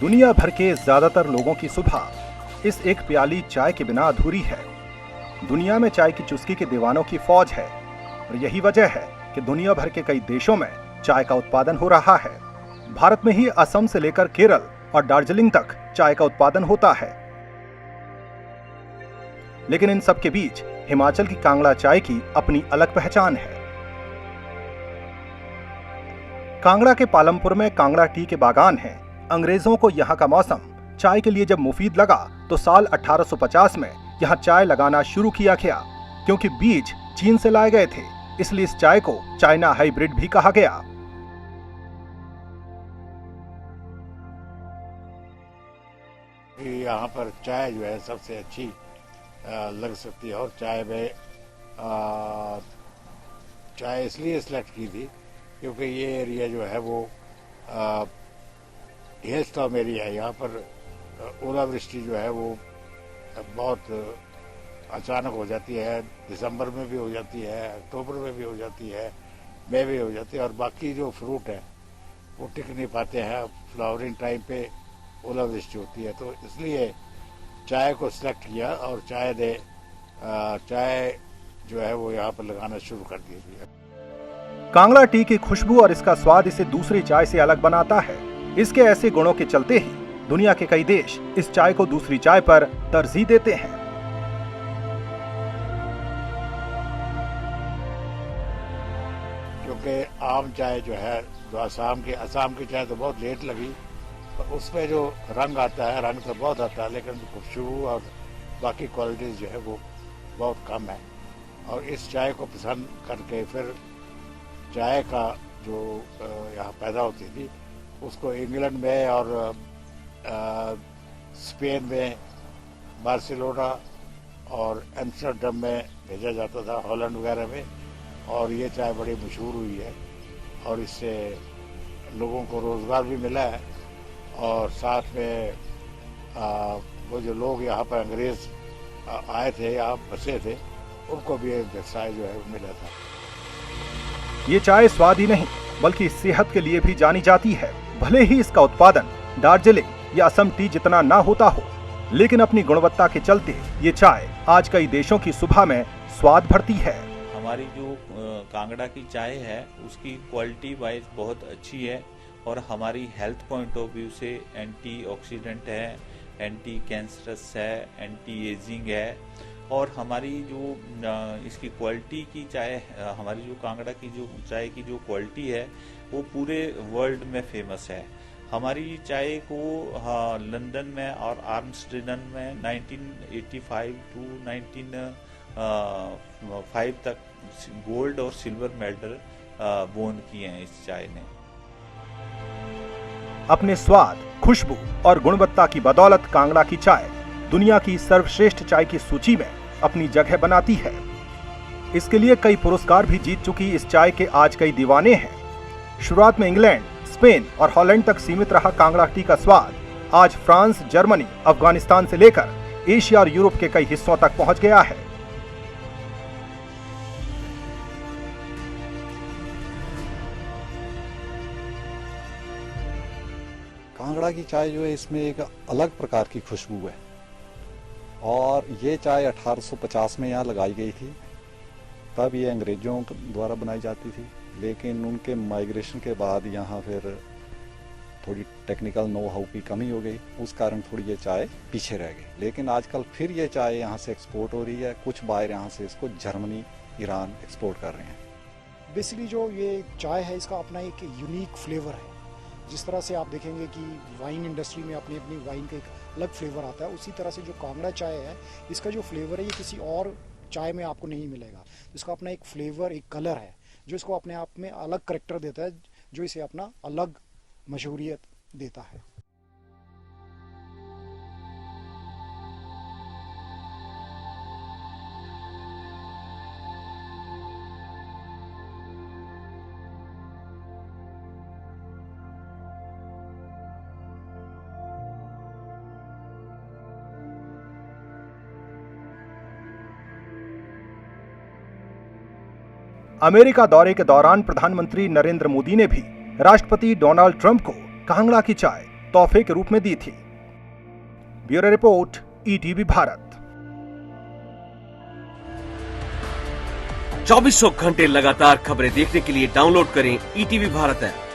दुनिया भर के ज्यादातर लोगों की सुबह इस एक प्याली चाय के बिना अधूरी है। दुनिया में चाय की चुस्की के दीवानों की फौज है और यही वजह है कि दुनिया भर के कई देशों में चाय का उत्पादन हो रहा है। भारत में ही असम से लेकर केरल और दार्जिलिंग तक चाय का उत्पादन होता है। लेकिन इन सब के बीच हिमाचल की कांगड़ा चाय की अपनी अलग पहचान है। कांगड़ा के पालमपुर में कांगड़ा टी के बागान हैं। अंग्रेजों को यहाँ का मौसम चाय के लिए जब मुफीद लगा तो साल 1850 में यहाँ चाय लगाना शुरू किया गया। क्योंकि बीज चीन से लाए गए थे, इसलिए इस चाय को चाइना हाइब्रिड भी कहा गया। यहाँ पर चाय जो है सबसे अच्छी लग सकती है। और चाय में चाय इसलिए सिलेक्ट की थी क्योंकि ये एरिया जो है वो हिल स्टॉर्म एरिया है। यहाँ पर ओलावृष्टि जो है वो बहुत अचानक हो जाती है। दिसंबर में भी हो जाती है, अक्टूबर में भी हो जाती है, मई में हो जाती है। और बाकी जो फ्रूट है वो टिक नहीं पाते हैं। फ्लावरिंग टाइम पे ओलावृष्टि होती है, तो इसलिए चाय को सिलेक्ट किया और चाय जो है वो यहाँ पर लगाना शुरू कर दी है। कांगड़ा टी की खुशबू और इसका स्वाद इसे दूसरी चाय से अलग बनाता है। इसके ऐसे गुणों के चलते ही दुनिया के कई देश इस चाय को दूसरी चाय पर तरजीह देते हैं। क्योंकि आम चाय जो है, जो असम की चाय तो बहुत लेट लगी, तो उसमें जो रंग आता है, रंग तो बहुत आता है, लेकिन खुशबू और बाकी क्वालिटीज जो है वो बहुत कम है। और इस चाय को पसंद करके फिर चाय का जो यहाँ पैदा होती थी उसको इंग्लैंड में और स्पेन में, बार्सिलोना और एम्स्टर्डम में भेजा जाता था, हॉलैंड वगैरह में। और ये चाय बड़ी मशहूर हुई है और इससे लोगों को रोज़गार भी मिला है। और साथ में वो जो लोग यहाँ पर अंग्रेज आए थे, यहाँ बसे थे, उनको भी एक व्यवसाय जो है मिला था। ये चाय स्वाद ही नहीं बल्कि सेहत के लिए भी जानी जाती है। भले ही इसका उत्पादन दार्जिलिंग या असम टी जितना ना होता हो, लेकिन अपनी गुणवत्ता के चलते ये चाय आज कई देशों की सुबह में स्वाद भरती है। हमारी जो कांगड़ा की चाय है उसकी क्वालिटी वाइज बहुत अच्छी है और हमारी हेल्थ पॉइंट ऑफ व्यू से एंटी ऑक्सीडेंट है, एंटी कैंसरस है, एंटी एजिंग है। और हमारी जो इसकी क्वालिटी की चाय, हमारी जो कांगड़ा की जो चाय की जो क्वालिटी है वो पूरे वर्ल्ड में फेमस है। हमारी चाय को लंदन में और आर्मस्ट्रडन में 1985 टू 1905 तक गोल्ड और सिल्वर मेडल वोन किए हैं इस चाय ने। अपने स्वाद, खुशबू और गुणवत्ता की बदौलत कांगड़ा की चाय दुनिया की सर्वश्रेष्ठ चाय की सूची में अपनी जगह बनाती है। इसके लिए कई पुरस्कार भी जीत चुकी इस चाय के आज कई दीवाने हैं। शुरुआत में इंग्लैंड, स्पेन और हॉलैंड तक सीमित रहा कांगड़ा टी का स्वाद आज फ्रांस, जर्मनी, अफगानिस्तान से लेकर एशिया और यूरोप के कई हिस्सों तक पहुंच गया है। कांगड़ा की चाय जो है इसमें एक अलग प्रकार की खुशबू है और ये चाय 1850 में यहाँ लगाई गई थी। तब ये अंग्रेजों द्वारा बनाई जाती थी, लेकिन उनके माइग्रेशन के बाद यहाँ फिर थोड़ी टेक्निकल नो हाउ की कमी हो गई, उस कारण थोड़ी ये चाय पीछे रह गई। लेकिन आजकल फिर ये चाय यहाँ से एक्सपोर्ट हो रही है। कुछ बायर यहाँ से इसको जर्मनी, ईरान एक्सपोर्ट कर रहे हैं। बेसिकली जो ये चाय है इसका अपना एक यूनिक फ्लेवर है। जिस तरह से आप देखेंगे कि वाइन इंडस्ट्री में अपनी अपनी वाइन का एक अलग फ्लेवर आता है, उसी तरह से जो कांगड़ा चाय है इसका जो फ्लेवर है ये किसी और चाय में आपको नहीं मिलेगा। इसका अपना एक फ्लेवर, एक कलर है जो इसको अपने आप में अलग करैक्टर देता है, जो इसे अपना अलग मशहूरियत देता है। अमेरिका दौरे के दौरान प्रधानमंत्री नरेंद्र मोदी ने भी राष्ट्रपति डोनाल्ड ट्रंप को कांगड़ा की चाय तोहफे के रूप में दी थी। Bureau report, ETV Bharat. 2400 घंटे लगातार खबरें देखने के लिए डाउनलोड करें ईटीवी भारत ऐप।